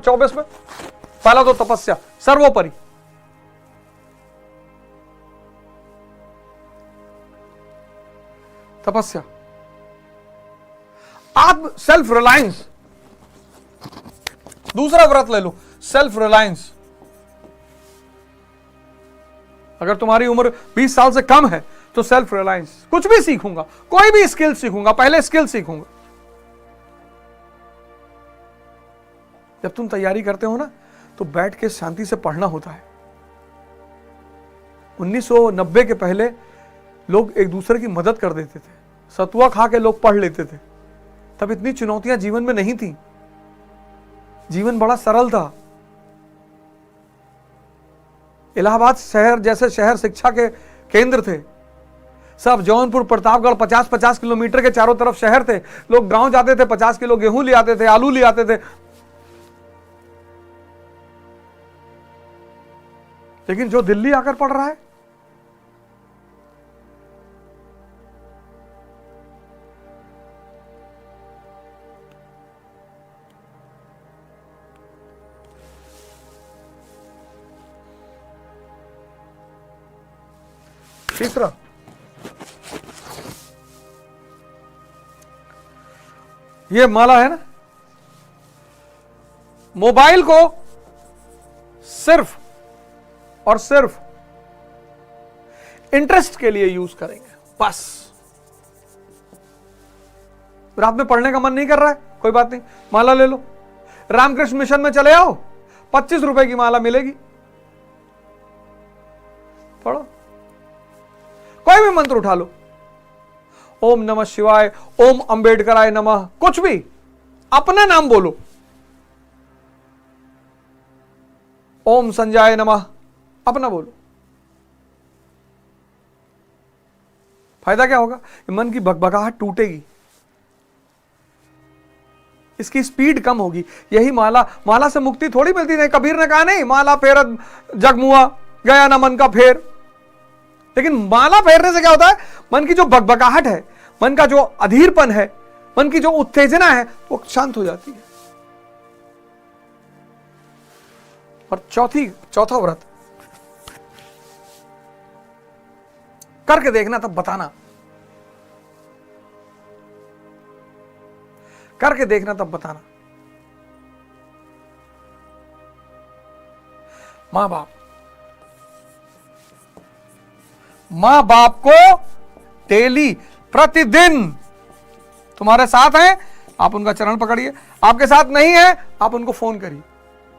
24 में? पहला तो तपस्या सर्वोपरि, तपस्या। आप सेल्फ रिलायंस, दूसरा व्रत ले लो, सेल्फ रिलायंस। अगर तुम्हारी उम्र 20 साल से कम है तो सेल्फ रिलायंस, कुछ भी सीखूंगा, कोई भी स्किल सीखूंगा, पहले स्किल सीखूंगा। जब तुम तैयारी करते हो ना तो बैठ के शांति से पढ़ना होता है। 1990 के पहले लोग एक दूसरे की मदद कर देते थे, सतुआ खा के लोग पढ़ लेते थे, तब इतनी चुनौतियां जीवन में नहीं थी, जीवन बड़ा सरल था। इलाहाबाद शहर जैसे शहर शिक्षा के केंद्र थे, सब जौनपुर प्रतापगढ़ 50-50 किलोमीटर के चारों तरफ शहर थे। लोग गांव जाते थे, 50 किलो गेहूं ले आते थे, आलू ले आते थे। लेकिन जो दिल्ली आकर पढ़ रहा है, तीसरा, ये माला है ना, मोबाइल को सिर्फ और सिर्फ इंटरेस्ट के लिए यूज करेंगे, बस। रात में पढ़ने का मन नहीं कर रहा है, कोई बात नहीं, माला ले लो, रामकृष्ण मिशन में चले आओ, 25 रुपए की माला मिलेगी, पढ़ो। कोई भी मंत्र उठा लो, ओम नमः शिवाय, ओम अंबेडकराय नमः, कुछ भी, अपना नाम बोलो, ओम संजय नमः, अपना बोलो। फायदा क्या होगा? मन की भगभगाहट टूटेगी, इसकी स्पीड कम होगी। यही माला से मुक्ति थोड़ी मिलती नहीं। कबीर ने कहा नहीं, माला फेरत जगमुआ गया ना मन का फेर। लेकिन माला फेरने से क्या होता है? मन की जो भगभगाहट है, मन का जो अधीरपन है, मन की जो उत्तेजना है, वो शांत हो जाती है। और चौथा व्रत करके देखना, तब बताना, करके देखना तब बताना। मां बाप को डेली, प्रतिदिन तुम्हारे साथ हैं, आप उनका चरण पकड़िए। आपके साथ नहीं है, आप उनको फोन करिए,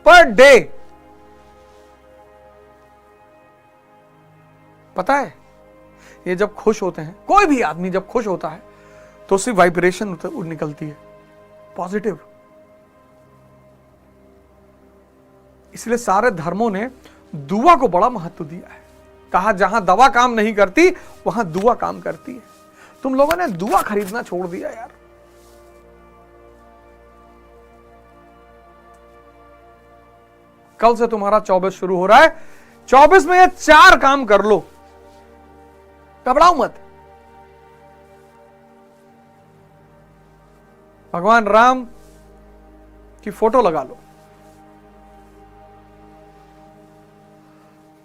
पर डे। पता है, ये जब खुश होते हैं, कोई भी आदमी जब खुश होता है तो उसकी वाइब्रेशन निकलती है पॉजिटिव। इसलिए सारे धर्मों ने दुआ को बड़ा महत्व दिया है। कहा जहां दवा काम नहीं करती वहां दुआ काम करती है। तुम लोगों ने दुआ खरीदना छोड़ दिया यार। कल से तुम्हारा 24 शुरू हो रहा है। 24 में ये 4 काम कर लो, घबराओ मत। भगवान राम की फोटो लगा लो।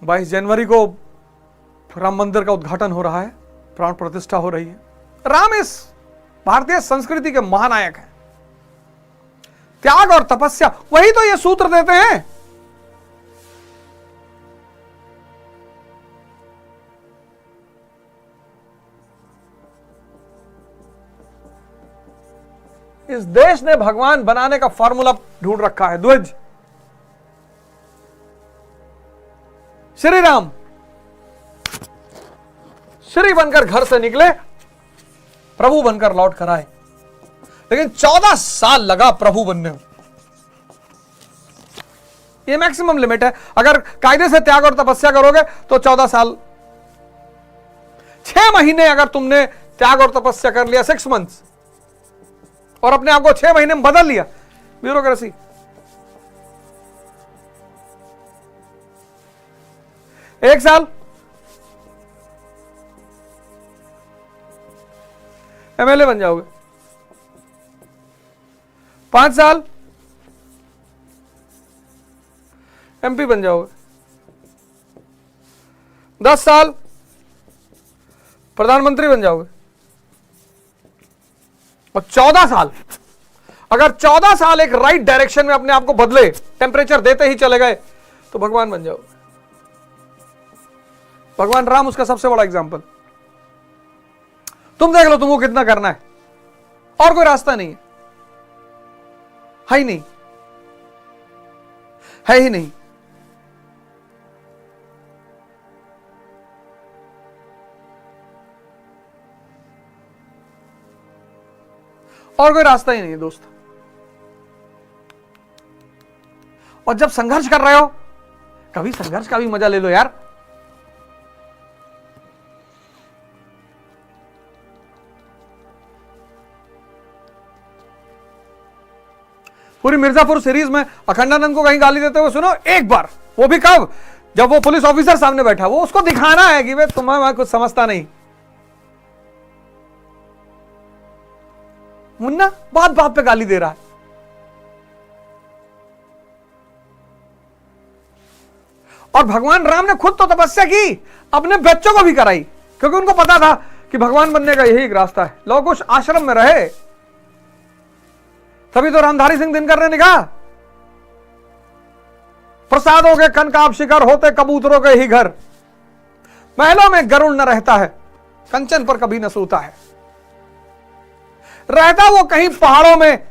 22 जनवरी को राम मंदिर का उद्घाटन हो रहा है, प्राण प्रतिष्ठा हो रही है। राम इस भारतीय संस्कृति के महानायक हैं। त्याग और तपस्या, वही तो ये सूत्र देते हैं। इस देश ने भगवान बनाने का फॉर्मूला ढूंढ रखा है, ध्वज। श्री राम श्री बनकर घर से निकले, प्रभु बनकर लौट कर आए, लेकिन 14 साल लगा प्रभु बनने में। ये मैक्सिमम लिमिट है। अगर कायदे से त्याग और तपस्या करोगे तो 14 साल। 6 महीने अगर तुमने त्याग और तपस्या कर लिया, 6 मंथ्स, और अपने आप को 6 महीने में बदल लिया, ब्यूरोक्रेसी। एक साल एमएलए बन जाओगे, 5 साल एमपी बन जाओगे, 10 साल प्रधानमंत्री बन जाओगे, और 14 साल, अगर 14 साल एक राइट डायरेक्शन में अपने आप को बदले, टेम्परेचर देते ही चले गए, तो भगवान बन जाओगे। भगवान राम उसका सबसे बड़ा एग्जाम्पल। तुम देख लो तुमको कितना करना है, और कोई रास्ता नहीं है ही नहीं, है ही नहीं। और कोई रास्ता ही नहीं है दोस्त। और जब संघर्ष कर रहे हो, कभी संघर्ष का भी मजा ले लो यार। पूरी मिर्जापुर सीरीज में अखंडानंद को कहीं गाली देते हुए सुनो एक बार, वो भी कब, जब वो पुलिस ऑफिसर सामने बैठा, वो उसको दिखाना है कि वे तुम्हें वहां कुछ समझता नहीं। मुन्ना बात बात पे गाली दे रहा है। और भगवान राम ने खुद तो तपस्या की, अपने बच्चों को भी कराई, क्योंकि उनको पता था कि भगवान बनने का यही एक रास्ता है, लोग कुछ आश्रम में रहे। तभी तो रामधारी सिंह दिनकर ने लिखा, प्रसादों के कनकाब शिखर होते कबूतरों के ही घर, महलों में गरुड़ न रहता है, कंचन पर कभी न सोता है, रहता वो कहीं पहाड़ों में,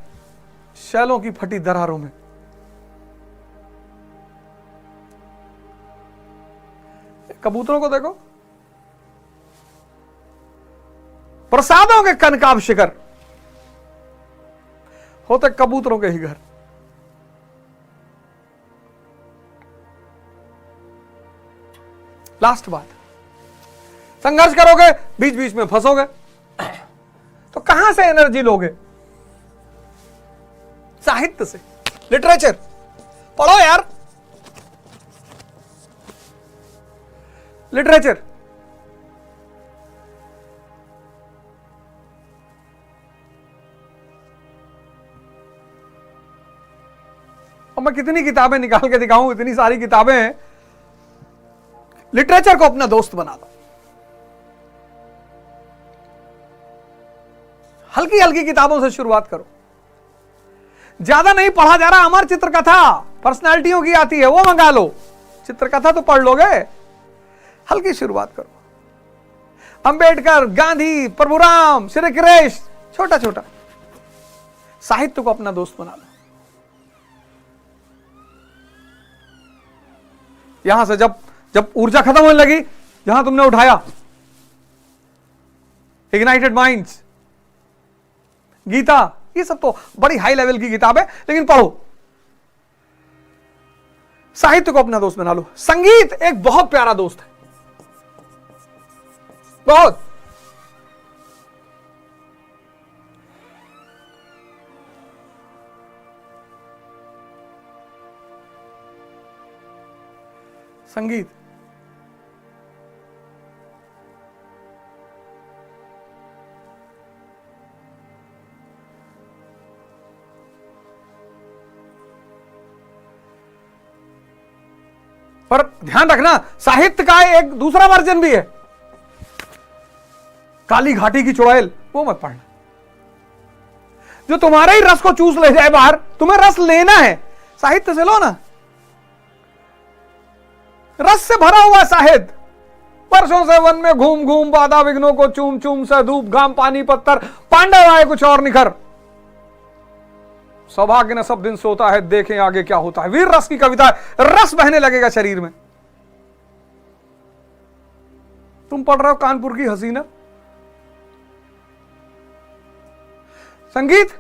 शैलों की फटी दरारों में। कबूतरों को देखो, प्रसादों के कनकाब शिखर होते कबूतरों के ही घर। लास्ट बात, संघर्ष करोगे, बीच बीच में फंसोगे, तो कहां से एनर्जी लोगे? साहित्य से, लिटरेचर पढ़ो यार, लिटरेचर। और मैं कितनी किताबें निकाल के दिखाऊं, इतनी सारी किताबें हैं। लिटरेचर को अपना दोस्त बना दो, हल्की हल्की किताबों से शुरुआत करो। ज्यादा नहीं पढ़ा जा रहा, अमर चित्रकथा पर्सनालिटियों की आती है, वो मंगा लो, चित्रकथा तो पढ़ लोगे। हल्की शुरुआत करो, अंबेडकर, गांधी, प्रभुराम, श्री कृष्ण, छोटा छोटा। साहित्य को अपना दोस्त बना लो। यहां से जब ऊर्जा खत्म होने लगी, जहां तुमने उठाया, इग्नाइटेड माइंड्स, गीता, ये सब तो बड़ी हाई लेवल की किताब है, लेकिन पढ़ो। साहित्य को अपना दोस्त बना लो। संगीत एक बहुत प्यारा दोस्त है, बहुत। संगीत पर ध्यान रखना, साहित्य का एक दूसरा वर्जन भी है, काली घाटी की चुड़ैल, वो मत पढ़ना, जो तुम्हारे ही रस को चूस ले जाए बाहर। तुम्हें रस लेना है, साहित्य से लो ना, रस से भरा हुआ साहित्य। वर्षों से वन में घूम घूम बाधा विघ्नों को चूम चूम से धूप घाम पानी पत्थर, पांडव आए कुछ और निखर, सौभाग्य न सब दिन सोता है, देखें आगे क्या होता है। वीर रस की कविता है, रस बहने लगेगा शरीर में। तुम पढ़ रहे हो कानपुर की हसीना। संगीत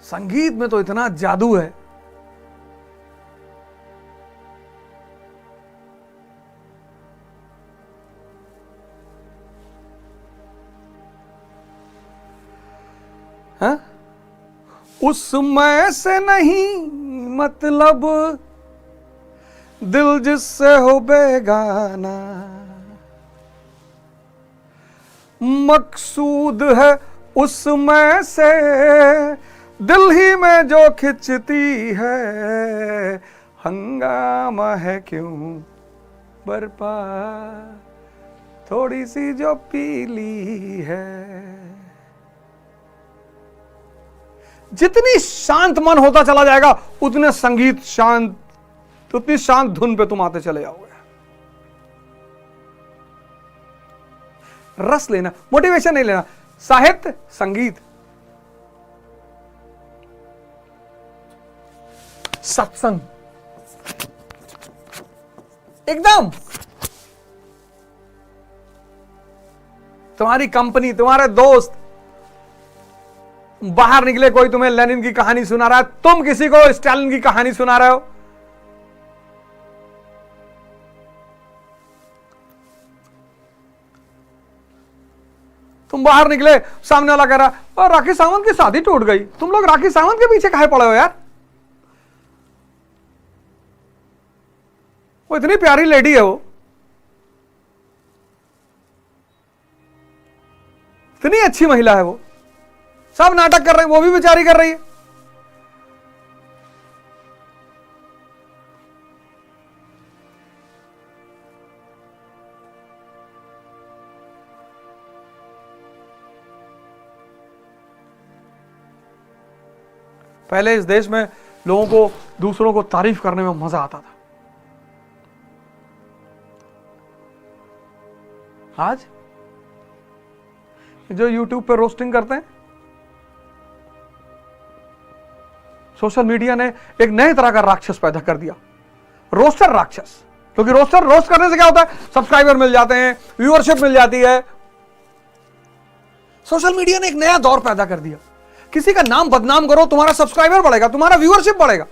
संगीत में तो इतना जादू है। हाँ? उसमें से नहीं मतलब दिल जिससे हो बेगाना, मकसूद है उसमें से दिल ही में जो खिंचती है, हंगामा है क्यों बरपा थोड़ी सी जो पीली है। जितनी शांत मन होता चला जाएगा उतने संगीत शांत, उतनी शांत धुन पे तुम आते चले जाओगे। रस लेना, मोटिवेशन नहीं लेना, साहित्य संगीत सत्संग एकदम तुम्हारी कंपनी, तुम्हारे दोस्त बाहर निकले, कोई तुम्हें लेनिन की कहानी सुना रहा है, तुम किसी को स्टालिन की कहानी सुना रहे हो, तुम बाहर निकले, सामने वाला कह रहा और राखी सावंत की शादी टूट गई, तुम लोग राखी सावंत के पीछे काहे पड़े हो यार, वो इतनी प्यारी लेडी है, वो इतनी अच्छी महिला है, वो सब नाटक कर रहे हैं, वो भी बेचारी कर रही है। पहले इस देश में लोगों को दूसरों को तारीफ करने में मजा आता था, आज जो YouTube पे रोस्टिंग करते हैं, सोशल मीडिया ने एक नए तरह का राक्षस पैदा कर दिया, रोस्टर राक्षस। क्योंकि रोस्ट करने से क्या होता है, सब्सक्राइबर मिल जाते हैं, व्यूअरशिप मिल जाती है। सोशल मीडिया ने एक नया दौर पैदा कर दिया, किसी का नाम बदनाम करो, तुम्हारा सब्सक्राइबर बढ़ेगा, तुम्हारा व्यूअरशिप बढ़ेगा।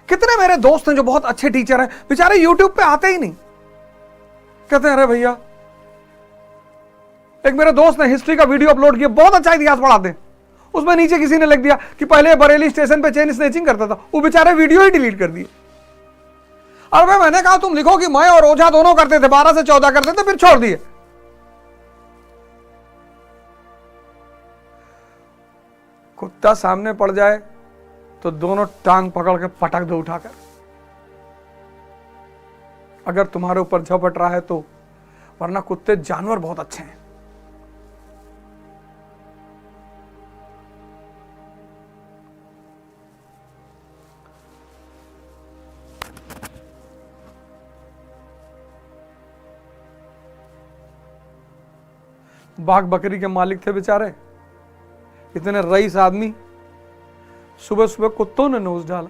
कितने मेरे दोस्त हैं जो बहुत अच्छे टीचर हैं, बेचारे YouTube पे आते ही नहीं, कहते हैं अरे भैया, एक मेरे दोस्त ने हिस्ट्री का वीडियो अपलोड किया, बहुत अच्छा इतिहास पढ़ाते हैं, उसमें नीचे किसी ने लिख दिया कि पहले बरेली स्टेशन पे चेन स्नेचिंग करता था, वो बेचारे वीडियो ही डिलीट कर दिए। और मैंने कहा तुम लिखो कि मैं और ओझा दोनों करते थे, 12 से 14 करते थे, फिर छोड़ दिए। कुत्ता सामने पड़ जाए तो दोनों टांग पकड़ के पटक दो उठाकर, अगर तुम्हारे ऊपर झपट रहा है तो, वरना कुत्ते जानवर बहुत अच्छे हैं। बाघ बकरी के मालिक थे बेचारे, इतने रईस आदमी, सुबह सुबह कुत्तों ने नोच डाला।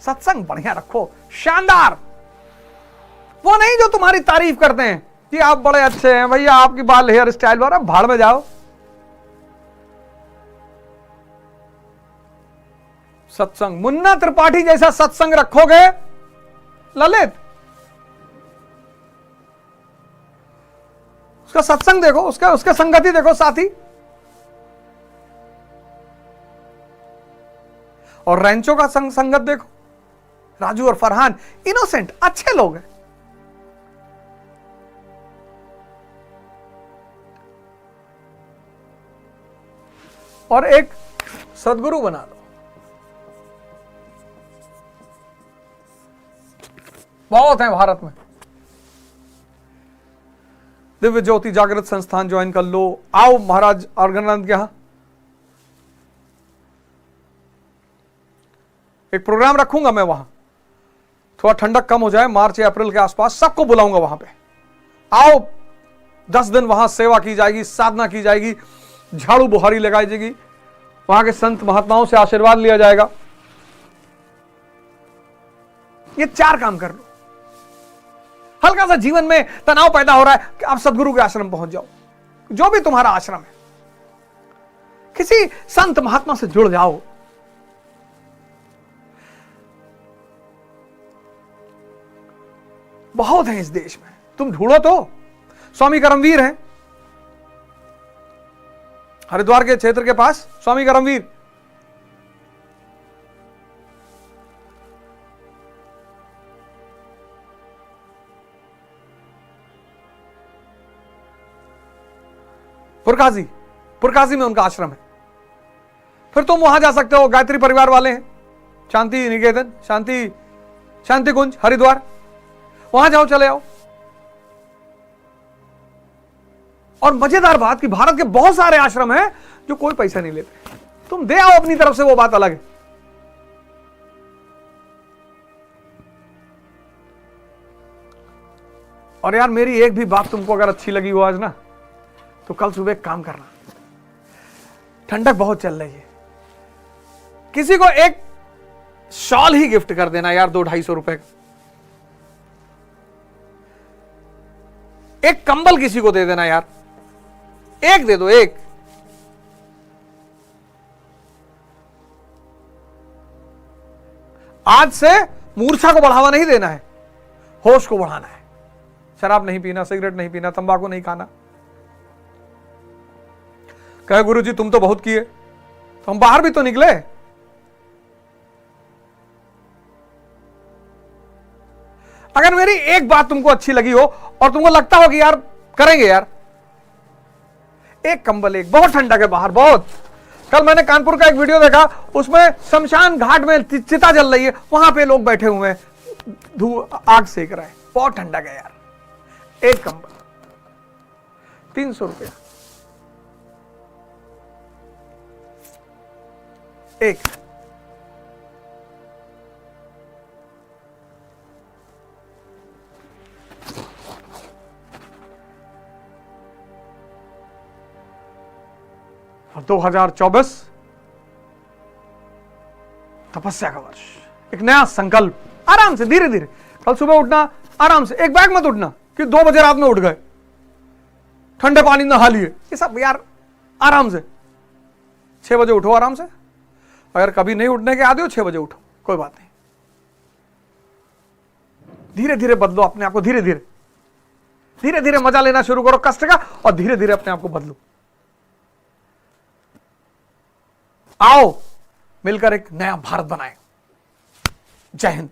सत्संग बढ़िया रखो, शानदार, वो नहीं जो तुम्हारी तारीफ करते हैं कि आप बड़े अच्छे हैं भैया, आपकी बाल हेयर स्टाइल वाला, भाड़ में जाओ। सत्संग, मुन्ना त्रिपाठी जैसा सत्संग रखोगे ललित, उसका सत्संग देखो, उसका संगति देखो साथी, और रैंचो का संगत देखो, राजू और फरहान इनोसेंट अच्छे लोग हैं। और एक सदगुरु बना दो, बहुत है भारत में। दिव्य ज्योति जागृत संस्थान ज्वाइन कर लो, आओ महाराज अर्गनानंद के यहां एक प्रोग्राम रखूंगा मैं, वहां थोड़ा ठंडक कम हो जाए, मार्च या अप्रैल के आसपास सबको बुलाऊंगा वहां पे, आओ 10 दिन वहां सेवा की जाएगी, साधना की जाएगी, झाड़ू बुहारी लगाई जाएगी, वहां के संत महात्माओं से आशीर्वाद लिया जाएगा। ये 4 काम कर लो। हल्का सा जीवन में तनाव पैदा हो रहा है कि आप सदगुरु के आश्रम पहुंच जाओ, जो भी तुम्हारा आश्रम है, किसी संत महात्मा से जुड़ जाओ। बहुत है इस देश में, तुम ढूंढो तो। स्वामी करमवीर हैं हरिद्वार के क्षेत्र के पास, स्वामी करमवीर, पुरकाशी में उनका आश्रम है। फिर तुम वहां जा सकते हो, गायत्री परिवार वाले हैं, शांति निकेतन, शांति कुंज हरिद्वार, वहां जाओ, चले आओ। और मजेदार बात कि भारत के बहुत सारे आश्रम हैं जो कोई पैसा नहीं लेते, तुम दे आओ अपनी तरफ से, वो बात अलग है। और यार मेरी एक भी बात तुमको अगर अच्छी लगी हो आज ना, तो कल सुबह एक काम करना, ठंडक बहुत चल रही है, किसी को एक शॉल ही गिफ्ट कर देना यार, 200-250 रुपए का। एक कंबल किसी को दे देना यार, एक दे दो, एक। आज से मूर्छा को बढ़ावा नहीं देना है, होश को बढ़ाना है। शराब नहीं पीना, सिगरेट नहीं पीना, तंबाकू नहीं खाना। कहे गुरुजी तुम तो बहुत किए, तो हम बाहर भी तो निकले। अगर मेरी एक बात तुमको अच्छी लगी हो और तुमको लगता हो कि यार करेंगे यार, एक कंबल, एक, बहुत ठंडक है बाहर बहुत। कल मैंने कानपुर का एक वीडियो देखा, उसमें शमशान घाट में चिता जल रही है, वहां पे लोग बैठे हुए हैं, आग सेक रहे हैं, बहुत ठंडक है यार। एक कंबल 300 रुपया, एक। और 2024 तपस्या का वर्ष, एक नया संकल्प, आराम से धीरे धीरे। कल सुबह उठना आराम से, एक बैग मत उठना कि 2 बजे रात में उठ गए, ठंडे पानी नहा लिए, ये सब यार आराम से। 6 बजे उठो आराम से, अगर कभी नहीं उठने के आदि हो 6 बजे उठो, कोई बात नहीं। धीरे धीरे बदलो अपने आप को, धीरे धीरे मजा लेना शुरू करो कष्ट का, और धीरे धीरे अपने आप को बदलो। आओ मिलकर एक नया भारत बनाएं। जय हिंद।